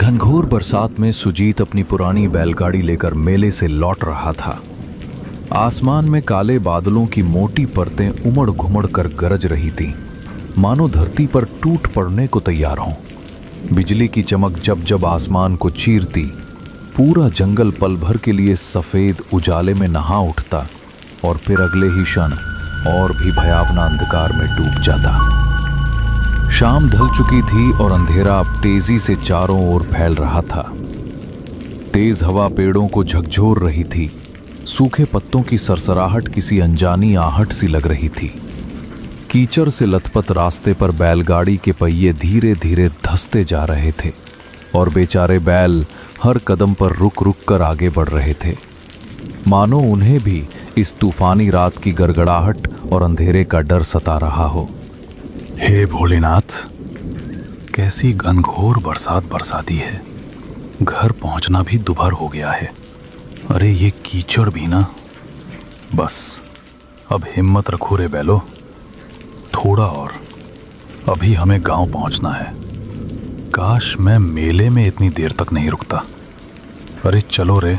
घनघोर बरसात में सुजीत अपनी पुरानी बैलगाड़ी लेकर मेले से लौट रहा था। आसमान में काले बादलों की मोटी परतें उमड़ घुमड़ कर गरज रही थीं, मानो धरती पर टूट पड़ने को तैयार हों। बिजली की चमक जब जब आसमान को चीरती, पूरा जंगल पल भर के लिए सफेद उजाले में नहा उठता और फिर अगले ही क्षण और भी भयावना अंधकार में डूब जाता। शाम ढल चुकी थी और अंधेरा अब तेजी से चारों ओर फैल रहा था। तेज हवा पेड़ों को झकझोर रही थी। सूखे पत्तों की सरसराहट किसी अनजानी आहट सी लग रही थी। कीचड़ से लथपथ रास्ते पर बैलगाड़ी के पहिए धीरे धीरे धंसते जा रहे थे और बेचारे बैल हर कदम पर रुक रुक कर आगे बढ़ रहे थे, मानो उन्हें भी इस तूफानी रात की गड़गड़ाहट और अंधेरे का डर सता रहा हो। हे भोलेनाथ, कैसी घनघोर बरसात बरसा दी है। घर पहुंचना भी दुभर हो गया है। अरे ये कीचड़ भी ना। बस अब हिम्मत रखो रे बैलो, थोड़ा और, अभी हमें गांव पहुंचना है। काश मैं मेले में इतनी देर तक नहीं रुकता। अरे चलो रे,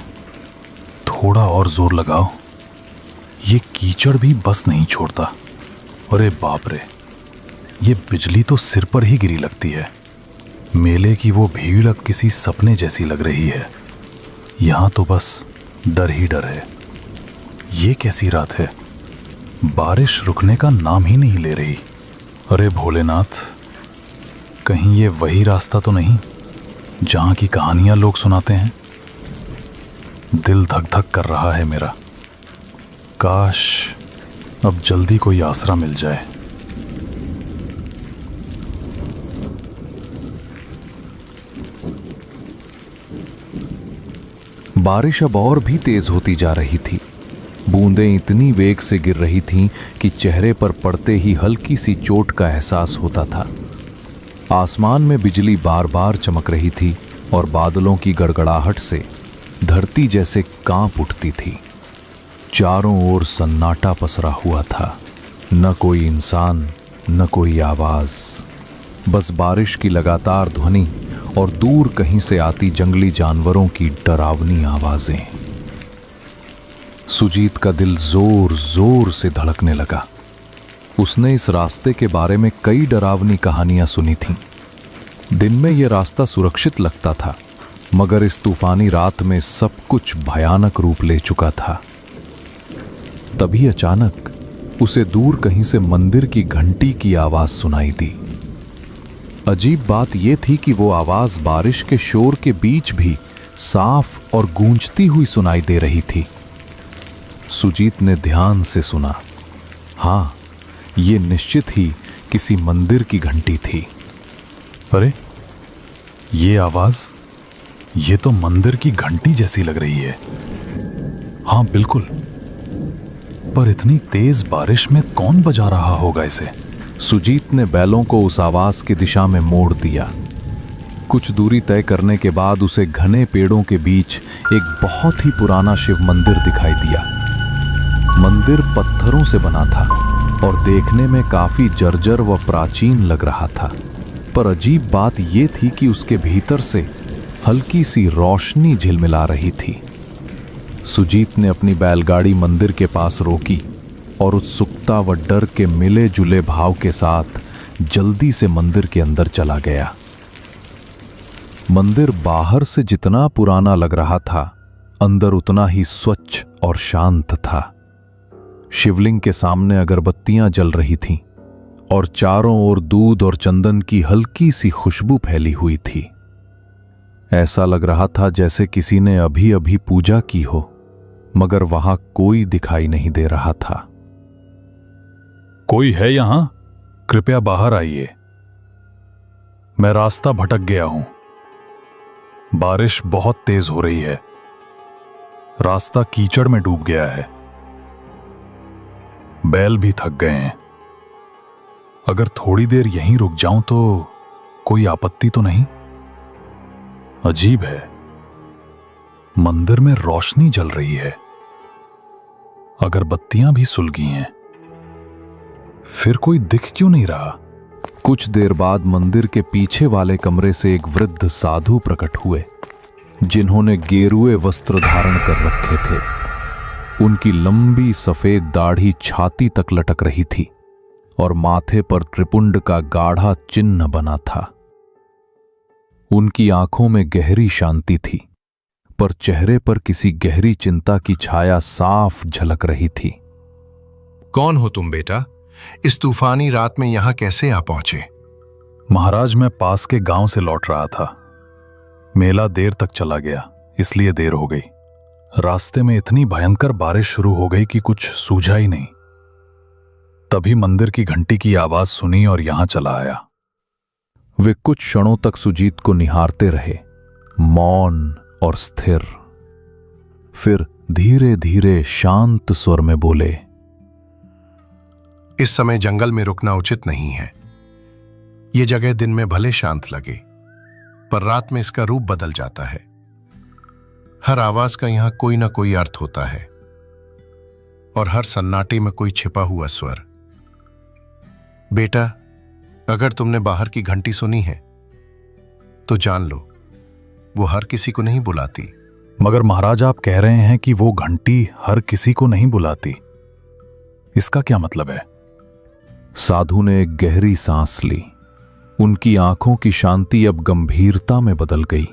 थोड़ा और जोर लगाओ। ये कीचड़ भी बस नहीं छोड़ता। अरे बाप रे, ये बिजली तो सिर पर ही गिरी लगती है। मेले की वो भीड़ अब किसी सपने जैसी लग रही है। यहां तो बस डर ही डर है। ये कैसी रात है, बारिश रुकने का नाम ही नहीं ले रही। अरे भोलेनाथ, कहीं ये वही रास्ता तो नहीं जहां की कहानियां लोग सुनाते हैं। दिल धक धक कर रहा है मेरा। काश अब जल्दी कोई आसरा मिल जाए। बारिश अब और भी तेज होती जा रही थी। बूंदें इतनी वेग से गिर रही थीं कि चेहरे पर पड़ते ही हल्की सी चोट का एहसास होता था। आसमान में बिजली बार बार चमक रही थी और बादलों की गड़गड़ाहट से धरती जैसे कांप उठती थी। चारों ओर सन्नाटा पसरा हुआ था। न कोई इंसान, न कोई आवाज, बस बारिश की लगातार ध्वनि और दूर कहीं से आती जंगली जानवरों की डरावनी आवाजें। सुजीत का दिल जोर जोर से धड़कने लगा। उसने इस रास्ते के बारे में कई डरावनी कहानियां सुनी थीं। दिन में यह रास्ता सुरक्षित लगता था, मगर इस तूफानी रात में सब कुछ भयानक रूप ले चुका था। तभी अचानक उसे दूर कहीं से मंदिर की घंटी की आवाज सुनाई दी। अजीब बात यह थी कि वो आवाज बारिश के शोर के बीच भी साफ और गूंजती हुई सुनाई दे रही थी। सुजीत ने ध्यान से सुना। हाँ, ये निश्चित ही किसी मंदिर की घंटी थी। अरे ये आवाज, ये तो मंदिर की घंटी जैसी लग रही है। हाँ बिल्कुल, पर इतनी तेज बारिश में कौन बजा रहा होगा इसे? सुजीत ने बैलों को उस आवाज की दिशा में मोड़ दिया। कुछ दूरी तय करने के बाद उसे घने पेड़ों के बीच एक बहुत ही पुराना शिव मंदिर दिखाई दिया। मंदिर पत्थरों से बना था और देखने में काफी जर्जर व प्राचीन लग रहा था, पर अजीब बात यह थी कि उसके भीतर से हल्की सी रोशनी झिलमिला रही थी। सुजीत ने अपनी बैलगाड़ी मंदिर के पास रोकी और उत्सुकता व डर के मिले जुले भाव के साथ जल्दी से मंदिर के अंदर चला गया। मंदिर बाहर से जितना पुराना लग रहा था, अंदर उतना ही स्वच्छ और शांत था। शिवलिंग के सामने अगरबत्तियां जल रही थीं और चारों ओर दूध और चंदन की हल्की सी खुशबू फैली हुई थी। ऐसा लग रहा था जैसे किसी ने अभी अभी पूजा की हो, मगर वहां कोई दिखाई नहीं दे रहा था। कोई है यहां? कृपया बाहर आइए। मैं रास्ता भटक गया हूं। बारिश बहुत तेज हो रही है। रास्ता कीचड़ में डूब गया है। बैल भी थक गए हैं। अगर थोड़ी देर यहीं रुक जाऊं तो कोई आपत्ति तो नहीं? अजीब है, मंदिर में रोशनी जल रही है, अगरबत्तियां भी सुलगी हैं, फिर कोई दिख क्यों नहीं रहा? कुछ देर बाद मंदिर के पीछे वाले कमरे से एक वृद्ध साधु प्रकट हुए, जिन्होंने गेरुए वस्त्र धारण कर रखे थे। उनकी लंबी सफेद दाढ़ी छाती तक लटक रही थी और माथे पर त्रिपुंड का गाढ़ा चिन्ह बना था। उनकी आंखों में गहरी शांति थी, पर चेहरे पर किसी गहरी चिंता की छाया साफ झलक रही थी। कौन हो तुम बेटा? इस तूफानी रात में यहां कैसे आ पहुंचे? महाराज, मैं पास के गांव से लौट रहा था। मेला देर तक चला गया, इसलिए देर हो गई। रास्ते में इतनी भयंकर बारिश शुरू हो गई कि कुछ सूझा ही नहीं। तभी मंदिर की घंटी की आवाज सुनी और यहां चला आया। वे कुछ क्षणों तक सुजीत को निहारते रहे, मौन और स्थिर। फिर धीरे धीरे शांत स्वर में बोले, इस समय जंगल में रुकना उचित नहीं है। ये जगह दिन में भले शांत लगे, पर रात में इसका रूप बदल जाता है। हर आवाज का यहां कोई ना कोई अर्थ होता है और हर सन्नाटे में कोई छिपा हुआ स्वर। बेटा, अगर तुमने बाहर की घंटी सुनी है तो जान लो, वो हर किसी को नहीं बुलाती। मगर महाराज, आप कह रहे हैं कि वो घंटी हर किसी को नहीं बुलाती। इसका क्या मतलब है? साधु ने एक गहरी सांस ली। उनकी आंखों की शांति अब गंभीरता में बदल गई।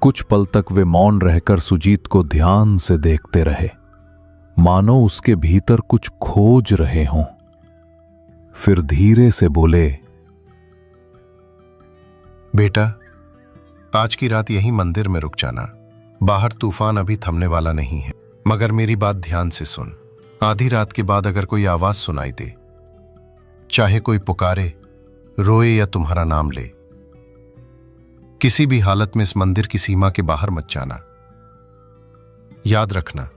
कुछ पल तक वे मौन रहकर सुजीत को ध्यान से देखते रहे, मानो उसके भीतर कुछ खोज रहे हों। फिर धीरे से बोले, बेटा, आज की रात यहीं मंदिर में रुक जाना। बाहर तूफान अभी थमने वाला नहीं है। मगर मेरी बात ध्यान से सुन। आधी रात के बाद अगर कोई आवाज सुनाई दे, चाहे कोई पुकारे, रोए या तुम्हारा नाम ले, किसी भी हालत में इस मंदिर की सीमा के बाहर मत जाना। याद रखना,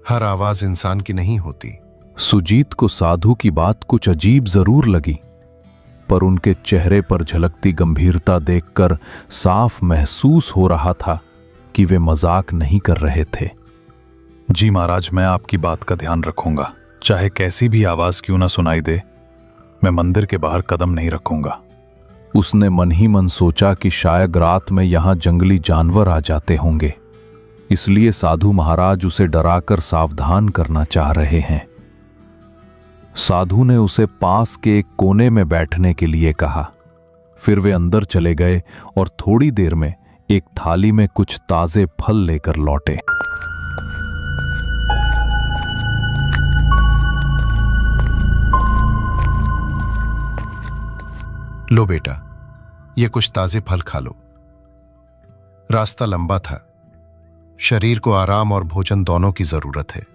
हर आवाज इंसान की नहीं होती। सुजीत को साधु की बात कुछ अजीब जरूर लगी, पर उनके चेहरे पर झलकती गंभीरता देखकर साफ महसूस हो रहा था कि वे मजाक नहीं कर रहे थे। जी महाराज, मैं आपकी बात का ध्यान रखूंगा। चाहे कैसी भी आवाज क्यों ना सुनाई दे, मैं मंदिर के बाहर कदम नहीं रखूंगा। उसने मन ही मन सोचा कि शायद रात में यहां जंगली जानवर आ जाते होंगे, इसलिए साधु महाराज उसे डराकर सावधान करना चाह रहे हैं। साधु ने उसे पास के एक कोने में बैठने के लिए कहा। फिर वे अंदर चले गए और थोड़ी देर में एक थाली में कुछ ताजे फल लेकर लौटे। लो बेटा, ये कुछ ताजे फल खा लो। रास्ता लंबा था, शरीर को आराम और भोजन दोनों की जरूरत है।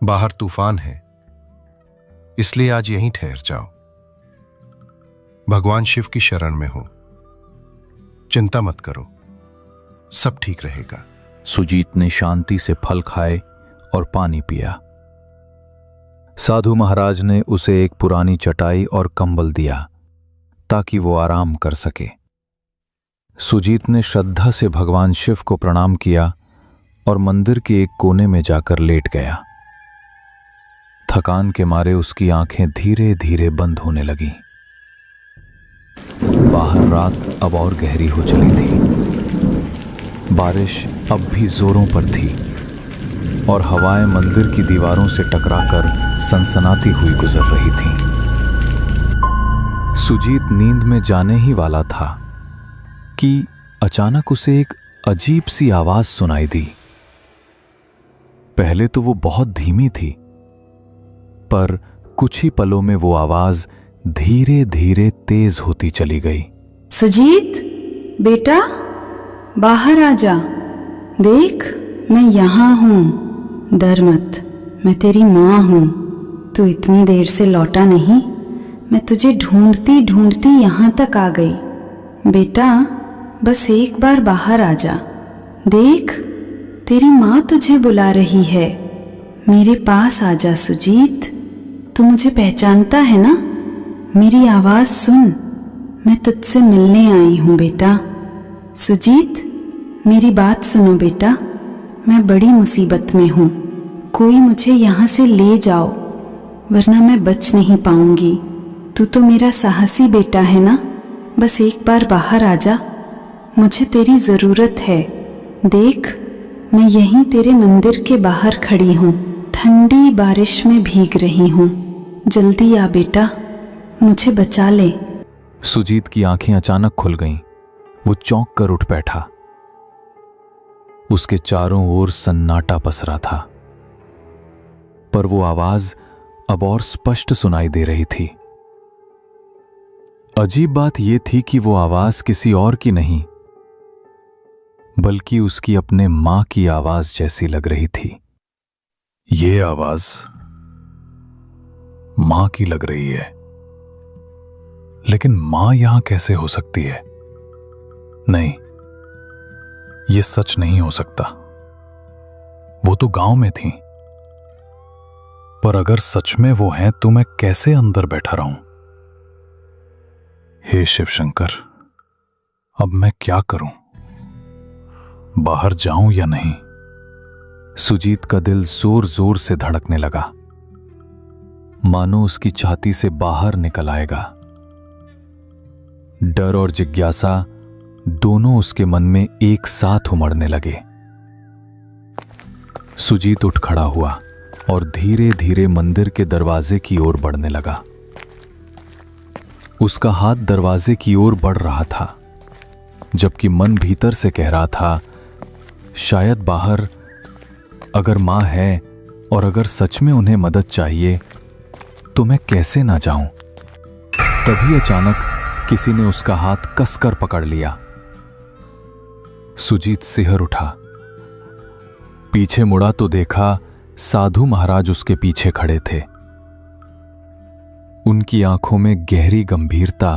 बाहर तूफान है, इसलिए आज यहीं ठहर जाओ। भगवान शिव की शरण में हो, चिंता मत करो, सब ठीक रहेगा। सुजीत ने शांति से फल खाए और पानी पिया। साधु महाराज ने उसे एक पुरानी चटाई और कंबल दिया ताकि वो आराम कर सके। सुजीत ने श्रद्धा से भगवान शिव को प्रणाम किया और मंदिर के एक कोने में जाकर लेट गया। थकान के मारे उसकी आंखें धीरे धीरे बंद होने लगीं। बाहर रात अब और गहरी हो चली थी। बारिश अब भी जोरों पर थी और हवाएं मंदिर की दीवारों से टकराकर सनसनाती हुई गुजर रही थीं। सुजीत नींद में जाने ही वाला था कि अचानक उसे एक अजीब सी आवाज सुनाई दी। पहले तो वो बहुत धीमी थी, पर कुछ ही पलों में वो आवाज धीरे धीरे तेज होती चली गई। सुजीत बेटा, बाहर आ जा। देख, मैं यहाँ हूँ। डर मत, मैं तेरी माँ हूँ। तू इतनी देर से लौटा नहीं, मैं तुझे ढूंढती ढूंढती यहाँ तक आ गई। बेटा, बस एक बार बाहर आ जा। देख, तेरी माँ तुझे बुला रही है। मेरे पास आ जा सुजीत। तू मुझे पहचानता है ना? मेरी आवाज़ सुन, मैं तुझसे मिलने आई हूँ बेटा। सुजीत, मेरी बात सुनो बेटा, मैं बड़ी मुसीबत में हूँ। कोई मुझे यहाँ से ले जाओ। वरना मैं बच नहीं पाऊंगी। तू तो मेरा साहसी बेटा है ना। बस एक बार बाहर आ जा, मुझे तेरी ज़रूरत है। देख, मैं यहीं तेरे मंदिर के बाहर खड़ी हूँ, ठंडी बारिश में भीग रही हूँ। जल्दी आ बेटा, मुझे बचा ले। सुजीत की आंखें अचानक खुल गईं। वो चौंक कर उठ बैठा। उसके चारों ओर सन्नाटा पसरा था, पर वो आवाज अब और स्पष्ट सुनाई दे रही थी। अजीब बात यह थी कि वो आवाज किसी और की नहीं, बल्कि उसकी अपने मां की आवाज जैसी लग रही थी। ये आवाज मां की लग रही है, लेकिन मां यहां कैसे हो सकती है? नहीं, यह सच नहीं हो सकता। वो तो गांव में थी, पर अगर सच में वो हैं तो मैं कैसे अंदर बैठा रहूं? हे शिव शंकर, अब मैं क्या करूं? बाहर जाऊं या नहीं? सुजीत का दिल जोर जोर से धड़कने लगा, मानो उसकी छाती से बाहर निकल आएगा। डर और जिज्ञासा दोनों उसके मन में एक साथ उमड़ने लगे। सुजीत उठ खड़ा हुआ और धीरे धीरे मंदिर के दरवाजे की ओर बढ़ने लगा। उसका हाथ दरवाजे की ओर बढ़ रहा था, जबकि मन भीतर से कह रहा था, शायद बाहर अगर मां है और अगर सच में उन्हें मदद चाहिए तो मैं कैसे ना जाऊं। तभी अचानक किसी ने उसका हाथ कसकर पकड़ लिया। सुजीत सिहर उठा, पीछे मुड़ा तो देखा साधु महाराज उसके पीछे खड़े थे। उनकी आंखों में गहरी गंभीरता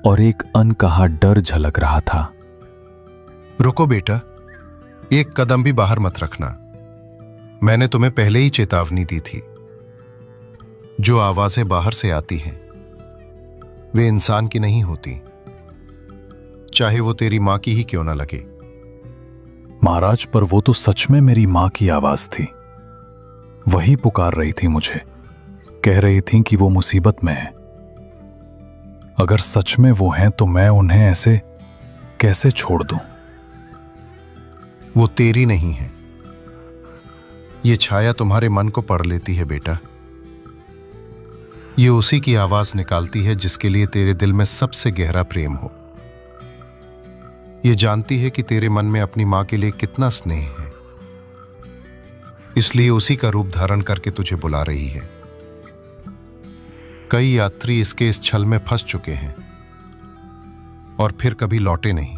और एक अनकहा डर झलक रहा था। रुको बेटा, एक कदम भी बाहर मत रखना। मैंने तुम्हें पहले ही चेतावनी दी थी। जो आवाजें बाहर से आती हैं वे इंसान की नहीं होती, चाहे वो तेरी मां की ही क्यों ना लगे। महाराज, पर वो तो सच में मेरी मां की आवाज थी। वही पुकार रही थी मुझे, कह रही थी कि वो मुसीबत में है। अगर सच में वो हैं तो मैं उन्हें ऐसे कैसे छोड़ दूं? वो तेरी नहीं है। ये छाया तुम्हारे मन को पढ़ लेती है बेटा। ये उसी की आवाज निकालती है जिसके लिए तेरे दिल में सबसे गहरा प्रेम हो। ये जानती है कि तेरे मन में अपनी मां के लिए कितना स्नेह है, इसलिए उसी का रूप धारण करके तुझे बुला रही है। कई यात्री इसके इस छल में फंस चुके हैं और फिर कभी लौटे नहीं।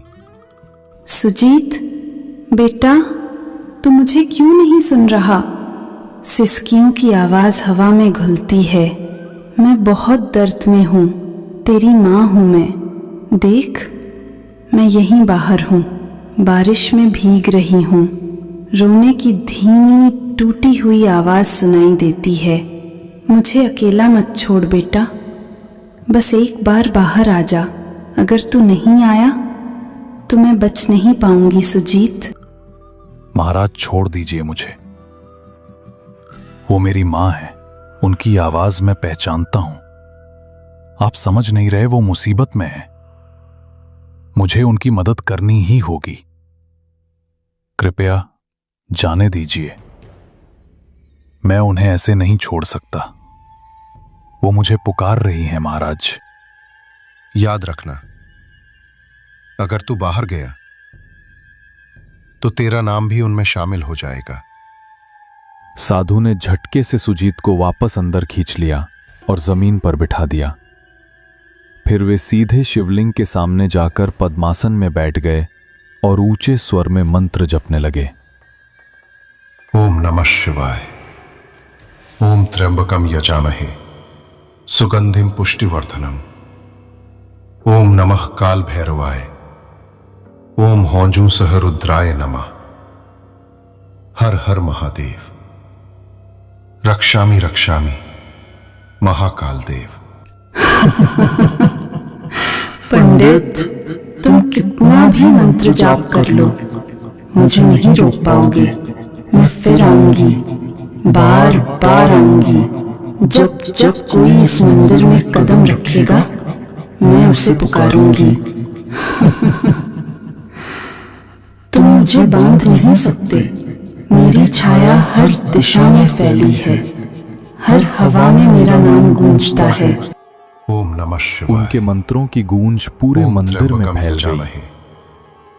सुजीत बेटा, तू मुझे क्यों नहीं सुन रहा? सिसकियों की आवाज हवा में घुलती है। मैं बहुत दर्द में हूं, तेरी मां हूं मैं। देख, मैं यहीं बाहर हूं, बारिश में भीग रही हूं। रोने की धीमी टूटी हुई आवाज सुनाई देती है। मुझे अकेला मत छोड़ बेटा, बस एक बार बाहर आ जा। अगर तू नहीं आया तो मैं बच नहीं पाऊंगी सुजीत। महाराज, छोड़ दीजिए मुझे। वो मेरी मां है, उनकी आवाज मैं पहचानता हूं। आप समझ नहीं रहे, वो मुसीबत में है। मुझे उनकी मदद करनी ही होगी। कृपया जाने दीजिए। मैं उन्हें ऐसे नहीं छोड़ सकता। वो मुझे पुकार रही हैं महाराज। याद रखना, अगर तू बाहर गया तो तेरा नाम भी उनमें शामिल हो जाएगा। साधु ने झटके से सुजीत को वापस अंदर खींच लिया और जमीन पर बिठा दिया। फिर वे सीधे शिवलिंग के सामने जाकर पद्मासन में बैठ गए और ऊंचे स्वर में मंत्र जपने लगे। ओम नमः शिवाय। ओम त्र्यंबकम यजामहे सुगंधिम पुष्टिवर्धनम। ओम नमः काल भैरवाय। ओम हौजू सह रुद्राय नमः। हर हर महादेव। रक्षामि रक्षामि महाकाल देव। पंडित, तुम कितना भी मंत्र जाप कर लो, मुझे नहीं रोक पाओगे। मैं फिर आऊंगी, बार बार आऊंगी, जब जब कोई इस मंदिर में कदम रखेगा मैं उसे पुकारूंगी। तुम मुझे बांध नहीं सकते, मेरी छाया हर दिशा में फैली है, हर हवा में मेरा नाम गूंजता है। ओम नमः शिवाय। उनके मंत्रों की गूंज पूरे ओम मंदिर में त्र्यंबकम फैल यजामहे, गई।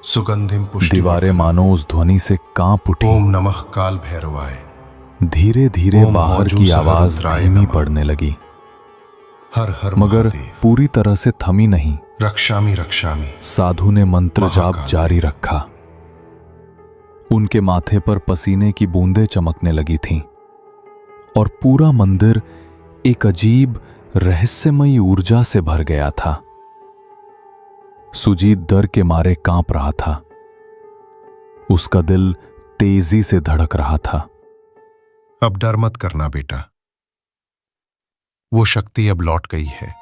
सुगंधिम पुष्टिवर्धनम। दीवारें मानो उस ध्वनि से कांप उठी। ओम नमः काल भैरवाय। धीरे धीरे ओम बाहर मौजू की आवाज सहरुद्राय धीमी नमः। पड़ने लगी, हर हर मगर महादेव। पूरी तरह से थमी नहीं। रक्षामि रक्षामि। साधु ने मंत्र जाप महाकाल जारी रखा। उनके माथे पर पसीने की बूंदें चमकने लगी थीं और पूरा मंदिर एक अजीब रहस्यमयी ऊर्जा से भर गया था। सुजीत डर के मारे कांप रहा था। उसका दिल तेजी से धड़क रहा था। अब डर मत करना बेटा, वो शक्ति अब लौट गई है।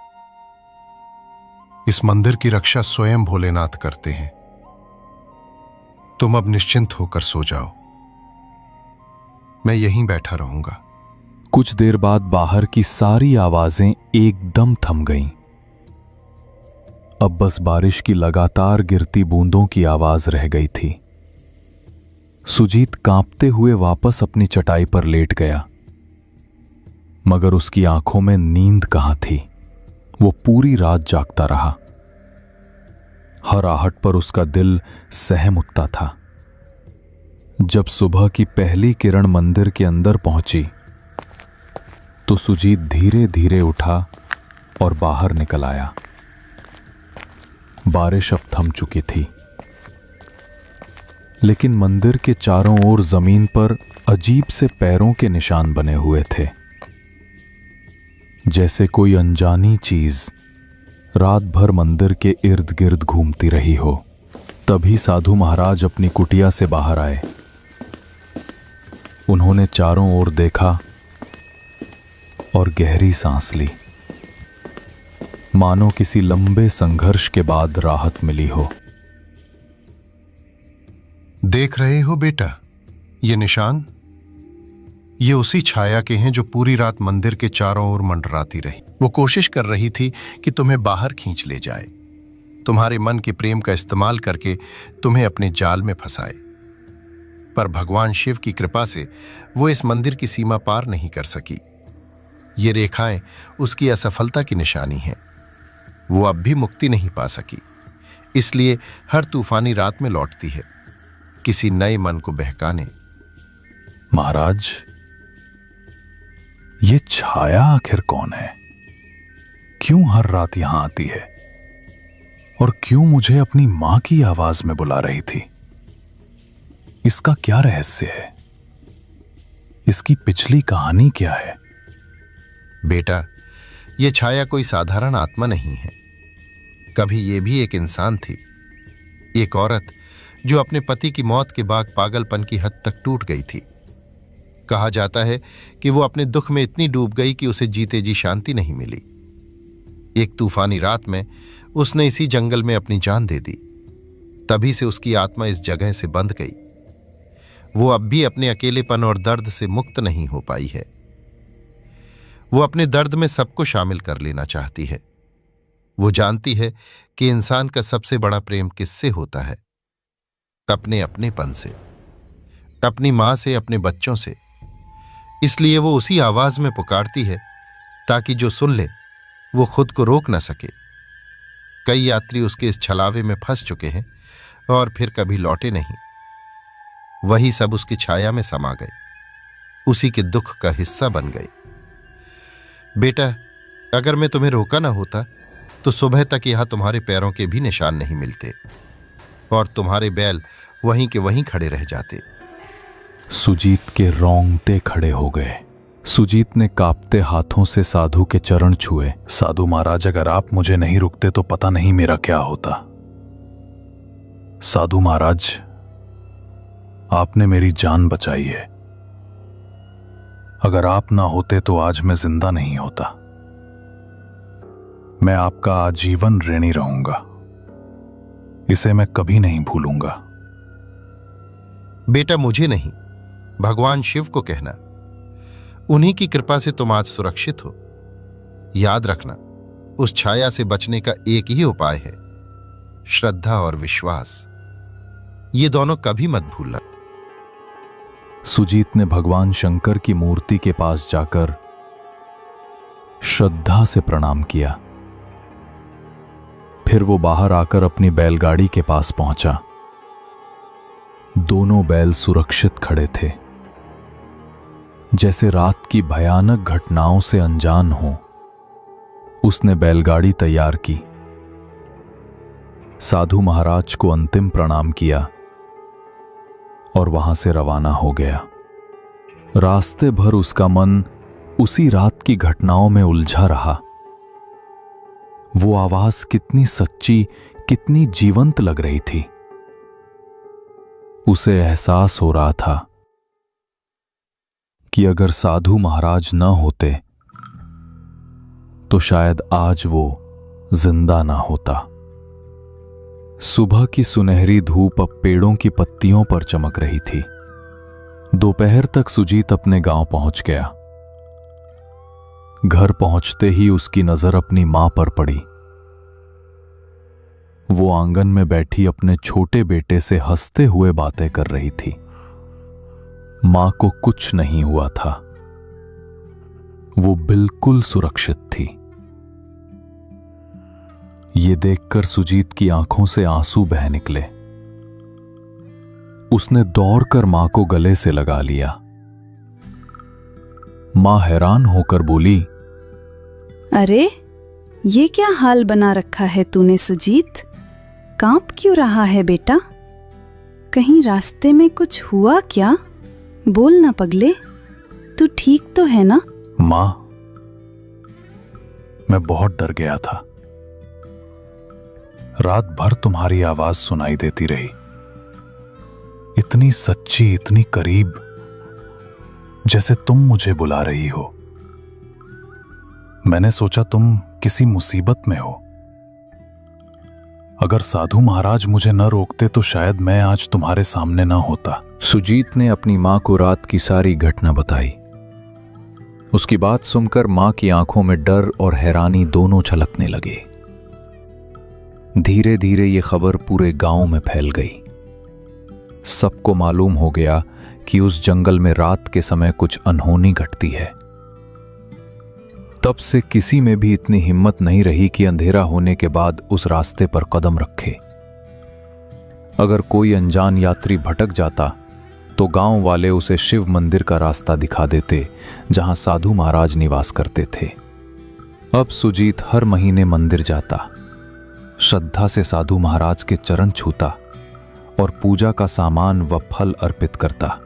इस मंदिर की रक्षा स्वयं भोलेनाथ करते हैं। तुम अब निश्चिंत होकर सो जाओ, मैं यहीं बैठा रहूंगा। कुछ देर बाद बाहर की सारी आवाजें एकदम थम गईं। अब बस बारिश की लगातार गिरती बूंदों की आवाज रह गई थी। सुजीत कांपते हुए वापस अपनी चटाई पर लेट गया, मगर उसकी आंखों में नींद कहां थी। वो पूरी रात जागता रहा। हर आहट पर उसका दिल सहम उठता था। जब सुबह की पहली किरण मंदिर के अंदर पहुंची तो सुजीत धीरे धीरे उठा और बाहर निकल आया। बारिश अब थम चुकी थी, लेकिन मंदिर के चारों ओर जमीन पर अजीब से पैरों के निशान बने हुए थे, जैसे कोई अनजानी चीज रात भर मंदिर के इर्द गिर्द घूमती रही हो। तभी साधु महाराज अपनी कुटिया से बाहर आए। उन्होंने चारों ओर देखा और गहरी सांस ली, मानो किसी लंबे संघर्ष के बाद राहत मिली हो। देख रहे हो बेटा, ये निशान, ये उसी छाया के हैं जो पूरी रात मंदिर के चारों ओर मंडराती रही। वो कोशिश कर रही थी कि तुम्हें बाहर खींच ले जाए, तुम्हारे मन के प्रेम का इस्तेमाल करके तुम्हें अपने जाल में फंसाए। पर भगवान शिव की कृपा से वो इस मंदिर की सीमा पार नहीं कर सकी। ये रेखाएं उसकी असफलता की निशानी हैं। वो अब भी मुक्ति नहीं पा सकी, इसलिए हर तूफानी रात में लौटती है, किसी नए मन को बहकाने। महाराज, ये छाया आखिर कौन है? क्यों हर रात यहां आती है? और क्यों मुझे अपनी मां की आवाज में बुला रही थी? इसका क्या रहस्य है? इसकी पिछली कहानी क्या है? बेटा, ये छाया कोई साधारण आत्मा नहीं है। कभी ये भी एक इंसान थी, एक औरत जो अपने पति की मौत के बाद पागलपन की हद तक टूट गई थी। कहा जाता है कि वो अपने दुख में इतनी डूब गई कि उसे जीते जी शांति नहीं मिली। एक तूफानी रात में उसने इसी जंगल में अपनी जान दे दी। तभी से उसकी आत्मा इस जगह से बंध गई। वो अब भी अपने अकेलेपन और दर्द से मुक्त नहीं हो पाई है। वो अपने दर्द में सबको शामिल कर लेना चाहती है। वो जानती है कि इंसान का सबसे बड़ा प्रेम किससे होता है? अपने अपनेपन से, अपनी मां से, अपने बच्चों से। इसलिए वो उसी आवाज में पुकारती है ताकि जो सुन ले वो खुद को रोक न सके। कई यात्री उसके इस छलावे में फंस चुके हैं और फिर कभी लौटे नहीं। वही सब उसकी छाया में समा गए, उसी के दुख का हिस्सा बन गए। बेटा, अगर मैं तुम्हें रोका ना होता तो सुबह तक यहां तुम्हारे पैरों के भी निशान नहीं मिलते और तुम्हारे बैल वहीं के वहीं खड़े रह जाते। सुजीत के रोंगटे खड़े हो गए। सुजीत ने कांपते हाथों से साधु के चरण छुए। साधु महाराज, अगर आप मुझे नहीं रुकते तो पता नहीं मेरा क्या होता। साधु महाराज, आपने मेरी जान बचाई है। अगर आप ना होते तो आज मैं जिंदा नहीं होता। मैं आपका आजीवन ऋणी रहूंगा, इसे मैं कभी नहीं भूलूंगा। बेटा, मुझे नहीं, भगवान शिव को कहना। उन्हीं की कृपा से तुम आज सुरक्षित हो। याद रखना, उस छाया से बचने का एक ही उपाय है, श्रद्धा और विश्वास। ये दोनों कभी मत भूलना। सुजीत ने भगवान शंकर की मूर्ति के पास जाकर श्रद्धा से प्रणाम किया। फिर वो बाहर आकर अपनी बैलगाड़ी के पास पहुंचा। दोनों बैल सुरक्षित खड़े थे, जैसे रात की भयानक घटनाओं से अनजान हो। उसने बैलगाड़ी तैयार की, साधु महाराज को अंतिम प्रणाम किया और वहां से रवाना हो गया। रास्ते भर उसका मन उसी रात की घटनाओं में उलझा रहा। वो आवाज कितनी सच्ची, कितनी जीवंत लग रही थी। उसे एहसास हो रहा था कि अगर साधु महाराज न होते तो शायद आज वो जिंदा ना होता। सुबह की सुनहरी धूप अब पेड़ों की पत्तियों पर चमक रही थी। दोपहर तक सुजीत अपने गांव पहुंच गया। घर पहुंचते ही उसकी नजर अपनी मां पर पड़ी। वो आंगन में बैठी अपने छोटे बेटे से हंसते हुए बातें कर रही थी। मां को कुछ नहीं हुआ था, वो बिल्कुल सुरक्षित थी। ये देखकर सुजीत की आंखों से आंसू बह निकले। उसने दौड़कर मां को गले से लगा लिया। मां हैरान होकर बोली, अरे ये क्या हाल बना रखा है तूने सुजीत? कांप क्यों रहा है बेटा? कहीं रास्ते में कुछ हुआ क्या? बोल ना पगले, तू ठीक तो है ना? मां, मैं बहुत डर गया था। रात भर तुम्हारी आवाज सुनाई देती रही, इतनी सच्ची, इतनी करीब, जैसे तुम मुझे बुला रही हो। मैंने सोचा तुम किसी मुसीबत में हो। अगर साधु महाराज मुझे न रोकते तो शायद मैं आज तुम्हारे सामने न होता। सुजीत ने अपनी मां को रात की सारी घटना बताई। उसकी बात सुनकर मां की आंखों में डर और हैरानी दोनों छलकने लगे। धीरे धीरे ये खबर पूरे गांव में फैल गई। सबको मालूम हो गया कि उस जंगल में रात के समय कुछ अनहोनी घटती है। तब से किसी में भी इतनी हिम्मत नहीं रही कि अंधेरा होने के बाद उस रास्ते पर कदम रखे। अगर कोई अनजान यात्री भटक जाता तो गांव वाले उसे शिव मंदिर का रास्ता दिखा देते, जहां साधु महाराज निवास करते थे। अब सुजीत हर महीने मंदिर जाता, श्रद्धा से साधु महाराज के चरण छूता और पूजा का सामान व फल अर्पित करता।